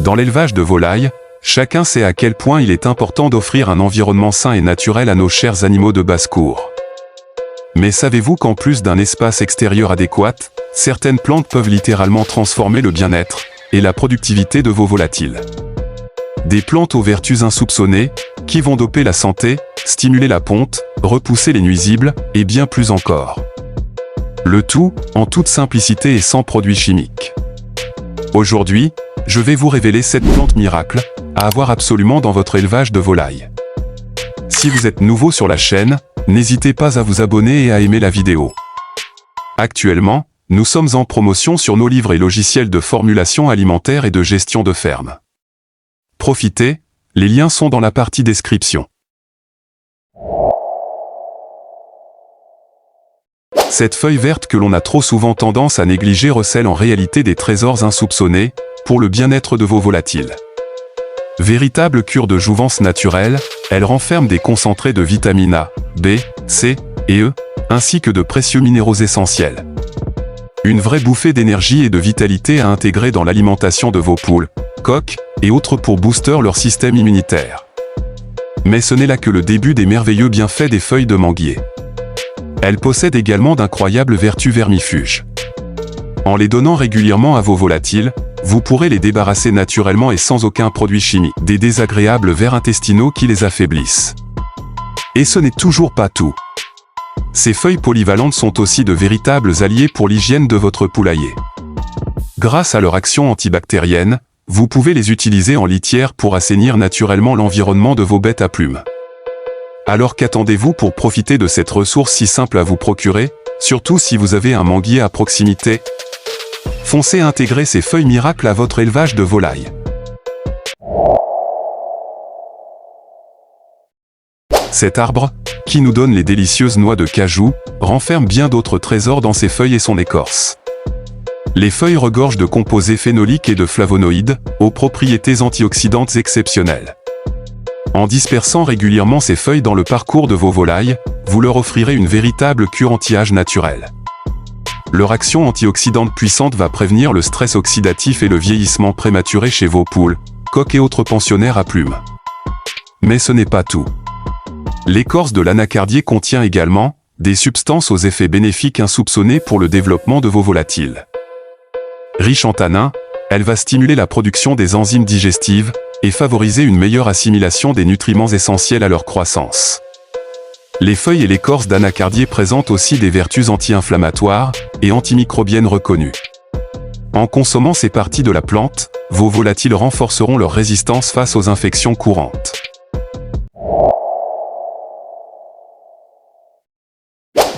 Dans l'élevage de volailles, chacun sait à quel point il est important d'offrir un environnement sain et naturel à nos chers animaux de basse-cour. Mais savez-vous qu'en plus d'un espace extérieur adéquat, certaines plantes peuvent littéralement transformer le bien-être et la productivité de vos volatiles? Des plantes aux vertus insoupçonnées, qui vont doper la santé, stimuler la ponte, repousser les nuisibles, et bien plus encore. Le tout, en toute simplicité et sans produits chimiques. Aujourd'hui, je vais vous révéler cette plante miracle, à avoir absolument dans votre élevage de volailles. Si vous êtes nouveau sur la chaîne, n'hésitez pas à vous abonner et à aimer la vidéo. Actuellement, nous sommes en promotion sur nos livres et logiciels de formulation alimentaire et de gestion de ferme. Profitez, les liens sont dans la partie description. Cette feuille verte que l'on a trop souvent tendance à négliger recèle en réalité des trésors insoupçonnés, pour le bien-être de vos volatiles. Véritable cure de jouvence naturelle, elle renferme des concentrés de vitamines A, B, C et E, ainsi que de précieux minéraux essentiels. Une vraie bouffée d'énergie et de vitalité à intégrer dans l'alimentation de vos poules, coqs et autres pour booster leur système immunitaire. Mais ce n'est là que le début des merveilleux bienfaits des feuilles de manguier. Elles possèdent également d'incroyables vertus vermifuges. En les donnant régulièrement à vos volatiles, vous pourrez les débarrasser naturellement et sans aucun produit chimique des désagréables vers intestinaux qui les affaiblissent. Et ce n'est toujours pas tout. Ces feuilles polyvalentes sont aussi de véritables alliés pour l'hygiène de votre poulailler. Grâce à leur action antibactérienne, vous pouvez les utiliser en litière pour assainir naturellement l'environnement de vos bêtes à plumes. Alors qu'attendez-vous pour profiter de cette ressource si simple à vous procurer, surtout si vous avez un manguier à proximité? Foncez intégrer ces feuilles miracles à votre élevage de volailles. Cet arbre, qui nous donne les délicieuses noix de cajou, renferme bien d'autres trésors dans ses feuilles et son écorce. Les feuilles regorgent de composés phénoliques et de flavonoïdes, aux propriétés antioxydantes exceptionnelles. En dispersant régulièrement ces feuilles dans le parcours de vos volailles, vous leur offrirez une véritable cure anti-âge naturelle. Leur action antioxydante puissante va prévenir le stress oxydatif et le vieillissement prématuré chez vos poules, coqs et autres pensionnaires à plumes. Mais ce n'est pas tout. L'écorce de l'anacardier contient également des substances aux effets bénéfiques insoupçonnés pour le développement de vos volatiles. Riche en tanins, elle va stimuler la production des enzymes digestives et favoriser une meilleure assimilation des nutriments essentiels à leur croissance. Les feuilles et l'écorce d'anacardier présentent aussi des vertus anti-inflammatoires et antimicrobiennes reconnues. En consommant ces parties de la plante, vos volatiles renforceront leur résistance face aux infections courantes.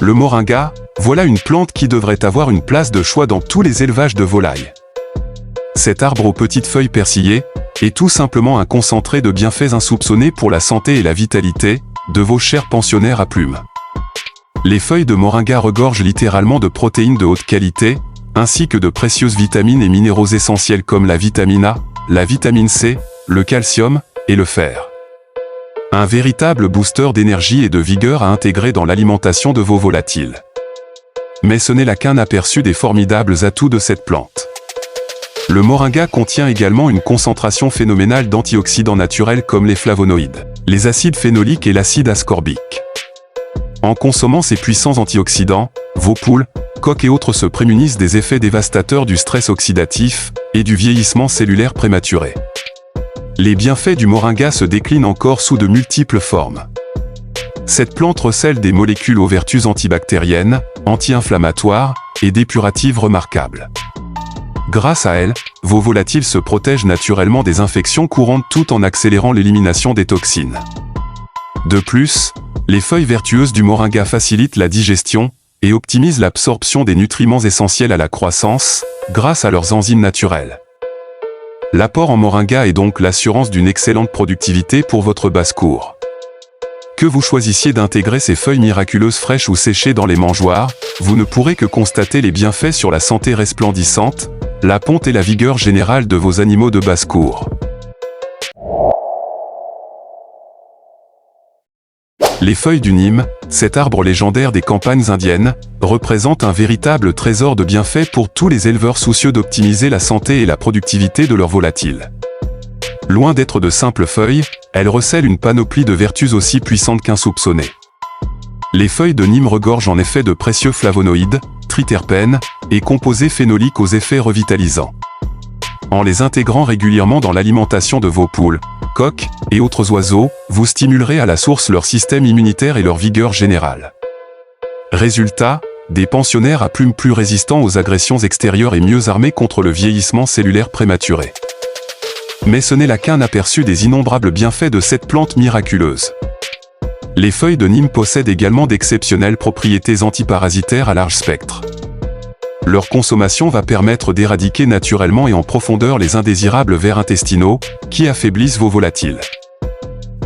Le moringa, voilà une plante qui devrait avoir une place de choix dans tous les élevages de volailles. Cet arbre aux petites feuilles persillées est tout simplement un concentré de bienfaits insoupçonnés pour la santé et la vitalité de vos chers pensionnaires à plumes. Les feuilles de moringa regorgent littéralement de protéines de haute qualité, ainsi que de précieuses vitamines et minéraux essentiels comme la vitamine A, la vitamine C, le calcium et le fer. Un véritable booster d'énergie et de vigueur à intégrer dans l'alimentation de vos volatiles. Mais ce n'est là qu'un aperçu des formidables atouts de cette plante. Le moringa contient également une concentration phénoménale d'antioxydants naturels comme les flavonoïdes, les acides phénoliques et l'acide ascorbique. En consommant ces puissants antioxydants, vos poules, coqs et autres se prémunissent des effets dévastateurs du stress oxydatif et du vieillissement cellulaire prématuré. Les bienfaits du moringa se déclinent encore sous de multiples formes. Cette plante recèle des molécules aux vertus antibactériennes, anti-inflammatoires et dépuratives remarquables. Grâce à elle, vos volatiles se protègent naturellement des infections courantes tout en accélérant l'élimination des toxines. De plus, les feuilles vertueuses du moringa facilitent la digestion et optimisent l'absorption des nutriments essentiels à la croissance, grâce à leurs enzymes naturelles. L'apport en moringa est donc l'assurance d'une excellente productivité pour votre basse-cour. Que vous choisissiez d'intégrer ces feuilles miraculeuses fraîches ou séchées dans les mangeoires, vous ne pourrez que constater les bienfaits sur la santé resplendissante, la ponte et la vigueur générale de vos animaux de basse-cour. Les feuilles du Nîmes, cet arbre légendaire des campagnes indiennes, représentent un véritable trésor de bienfaits pour tous les éleveurs soucieux d'optimiser la santé et la productivité de leurs volatiles. Loin d'être de simples feuilles, elles recèlent une panoplie de vertus aussi puissantes qu'insoupçonnées. Les feuilles de Nîmes regorgent en effet de précieux flavonoïdes, triterpènes et composés phénoliques aux effets revitalisants. En les intégrant régulièrement dans l'alimentation de vos poules, coqs et autres oiseaux, vous stimulerez à la source leur système immunitaire et leur vigueur générale. Résultat, des pensionnaires à plumes plus résistants aux agressions extérieures et mieux armés contre le vieillissement cellulaire prématuré. Mais ce n'est là qu'un aperçu des innombrables bienfaits de cette plante miraculeuse. Les feuilles de Nîmes possèdent également d'exceptionnelles propriétés antiparasitaires à large spectre. Leur consommation va permettre d'éradiquer naturellement et en profondeur les indésirables vers intestinaux, qui affaiblissent vos volatiles.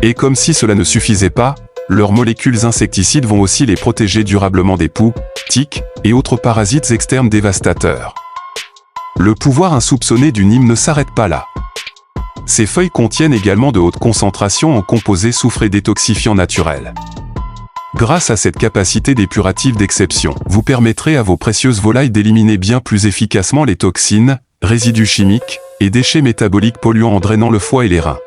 Et comme si cela ne suffisait pas, leurs molécules insecticides vont aussi les protéger durablement des poux, tiques et autres parasites externes dévastateurs. Le pouvoir insoupçonné du Nîmes ne s'arrête pas là. Ces feuilles contiennent également de hautes concentrations en composés soufrés détoxifiants naturels. Grâce à cette capacité dépurative d'exception, vous permettrez à vos précieuses volailles d'éliminer bien plus efficacement les toxines, résidus chimiques et déchets métaboliques polluants en drainant le foie et les reins.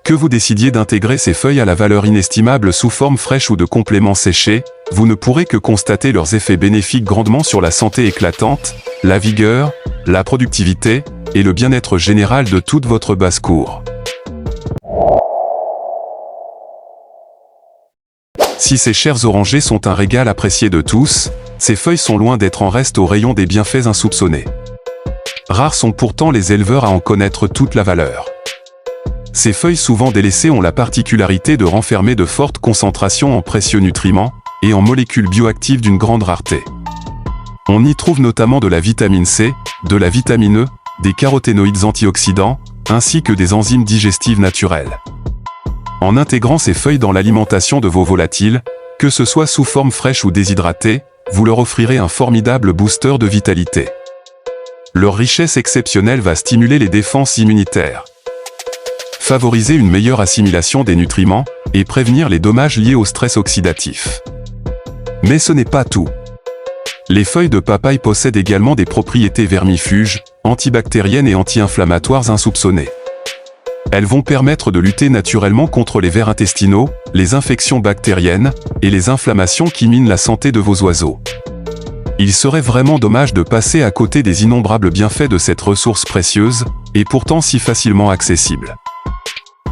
Que vous décidiez d'intégrer ces feuilles à la valeur inestimable sous forme fraîche ou de compléments séchés, vous ne pourrez que constater leurs effets bénéfiques grandement sur la santé éclatante, la vigueur, la productivité et le bien-être général de toute votre basse-cour. Si ces chairs orangées sont un régal apprécié de tous, ces feuilles sont loin d'être en reste au rayon des bienfaits insoupçonnés. Rares sont pourtant les éleveurs à en connaître toute la valeur. Ces feuilles souvent délaissées ont la particularité de renfermer de fortes concentrations en précieux nutriments et en molécules bioactives d'une grande rareté. On y trouve notamment de la vitamine C, de la vitamine E, des caroténoïdes antioxydants, ainsi que des enzymes digestives naturelles. En intégrant ces feuilles dans l'alimentation de vos volatiles, que ce soit sous forme fraîche ou déshydratée, vous leur offrirez un formidable booster de vitalité. Leur richesse exceptionnelle va stimuler les défenses immunitaires, favoriser une meilleure assimilation des nutriments et prévenir les dommages liés au stress oxydatif. Mais ce n'est pas tout. Les feuilles de papaye possèdent également des propriétés vermifuges, antibactériennes et anti-inflammatoires insoupçonnées. Elles vont permettre de lutter naturellement contre les vers intestinaux, les infections bactériennes et les inflammations qui minent la santé de vos oiseaux. Il serait vraiment dommage de passer à côté des innombrables bienfaits de cette ressource précieuse, et pourtant si facilement accessible.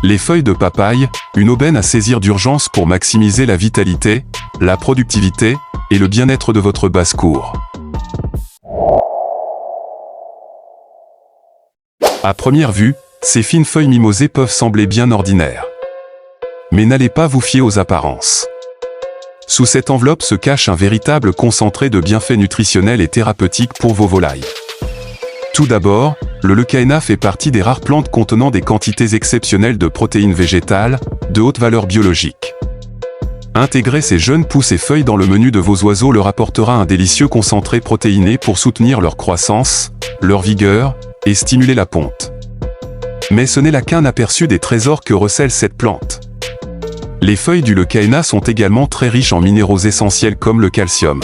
Les feuilles de papaye, une aubaine à saisir d'urgence pour maximiser la vitalité, la productivité et le bien-être de votre basse-cour. À première vue, ces fines feuilles mimosées peuvent sembler bien ordinaires. Mais n'allez pas vous fier aux apparences. Sous cette enveloppe se cache un véritable concentré de bienfaits nutritionnels et thérapeutiques pour vos volailles. Tout d'abord, le leucaena fait partie des rares plantes contenant des quantités exceptionnelles de protéines végétales, de haute valeur biologique. Intégrer ces jeunes pousses et feuilles dans le menu de vos oiseaux leur apportera un délicieux concentré protéiné pour soutenir leur croissance, leur vigueur et stimuler la ponte. Mais ce n'est là qu'un aperçu des trésors que recèle cette plante. Les feuilles du leucaena sont également très riches en minéraux essentiels comme le calcium,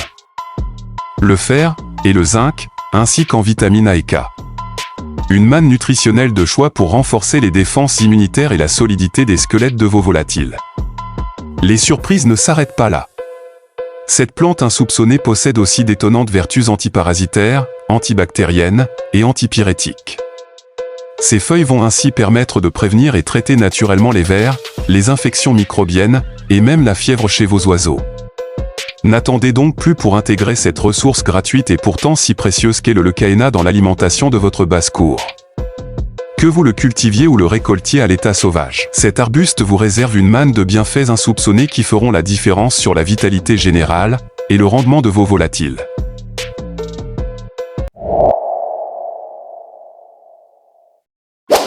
le fer et le zinc, ainsi qu'en vitamines A et K. Une manne nutritionnelle de choix pour renforcer les défenses immunitaires et la solidité des squelettes de vos volatiles. Les surprises ne s'arrêtent pas là. Cette plante insoupçonnée possède aussi d'étonnantes vertus antiparasitaires, antibactériennes et antipyrétiques. Ces feuilles vont ainsi permettre de prévenir et traiter naturellement les vers, les infections microbiennes et même la fièvre chez vos oiseaux. N'attendez donc plus pour intégrer cette ressource gratuite et pourtant si précieuse qu'est le leucaena dans l'alimentation de votre basse-cour. Que vous le cultiviez ou le récoltiez à l'état sauvage, cet arbuste vous réserve une manne de bienfaits insoupçonnés qui feront la différence sur la vitalité générale et le rendement de vos volatiles.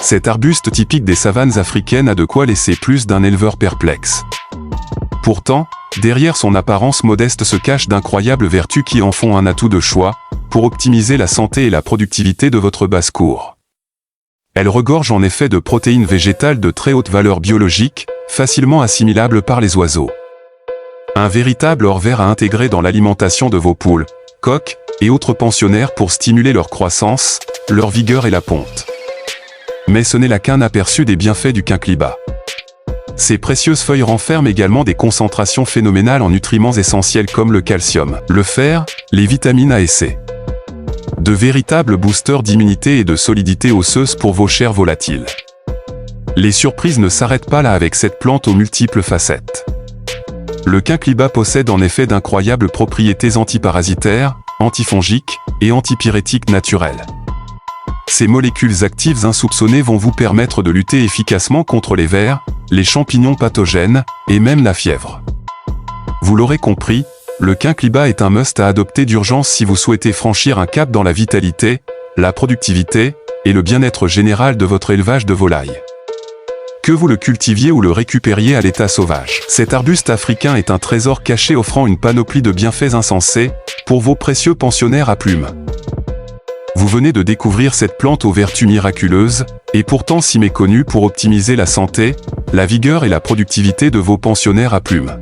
Cet arbuste typique des savanes africaines a de quoi laisser plus d'un éleveur perplexe. Pourtant, derrière son apparence modeste se cachent d'incroyables vertus qui en font un atout de choix, pour optimiser la santé et la productivité de votre basse-cour. Elle regorge en effet de protéines végétales de très haute valeur biologique, facilement assimilables par les oiseaux. Un véritable or vert à intégrer dans l'alimentation de vos poules, coqs et autres pensionnaires pour stimuler leur croissance, leur vigueur et la ponte. Mais ce n'est là qu'un aperçu des bienfaits du quinquelibat. Ces précieuses feuilles renferment également des concentrations phénoménales en nutriments essentiels comme le calcium, le fer, les vitamines A et C. De véritables boosters d'immunité et de solidité osseuse pour vos chairs volatiles. Les surprises ne s'arrêtent pas là avec cette plante aux multiples facettes. Le quinquelibat possède en effet d'incroyables propriétés antiparasitaires, antifongiques et antipyrétiques naturelles. Ces molécules actives insoupçonnées vont vous permettre de lutter efficacement contre les vers, les champignons pathogènes et même la fièvre. Vous l'aurez compris, le quinquelibat est un must à adopter d'urgence si vous souhaitez franchir un cap dans la vitalité, la productivité et le bien-être général de votre élevage de volailles. Que vous le cultiviez ou le récupériez à l'état sauvage, cet arbuste africain est un trésor caché offrant une panoplie de bienfaits insensés pour vos précieux pensionnaires à plumes. Vous venez de découvrir cette plante aux vertus miraculeuses, et pourtant si méconnue pour optimiser la santé, la vigueur et la productivité de vos pensionnaires à plumes.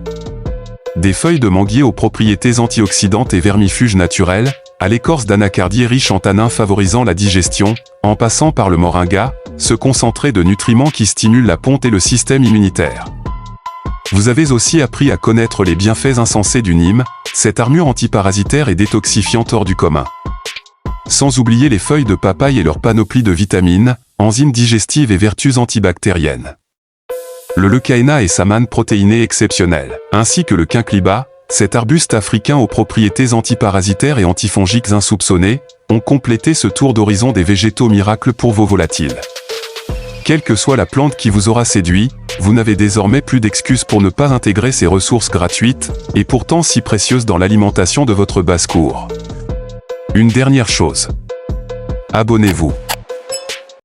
Des feuilles de manguier aux propriétés antioxydantes et vermifuges naturelles, à l'écorce d'anacardier riche en tanins favorisant la digestion, en passant par le moringa, ce concentré de nutriments qui stimule la ponte et le système immunitaire. Vous avez aussi appris à connaître les bienfaits insensés du Nîmes, cette armure antiparasitaire et détoxifiante hors du commun. Sans oublier les feuilles de papaye et leur panoplie de vitamines, enzymes digestives et vertus antibactériennes. Le leucaena et sa manne protéinée exceptionnelle, ainsi que le quinquelibat, cet arbuste africain aux propriétés antiparasitaires et antifongiques insoupçonnées, ont complété ce tour d'horizon des végétaux miracles pour vos volatiles. Quelle que soit la plante qui vous aura séduit, vous n'avez désormais plus d'excuses pour ne pas intégrer ces ressources gratuites, et pourtant si précieuses dans l'alimentation de votre basse-cour. Une dernière chose. Abonnez-vous.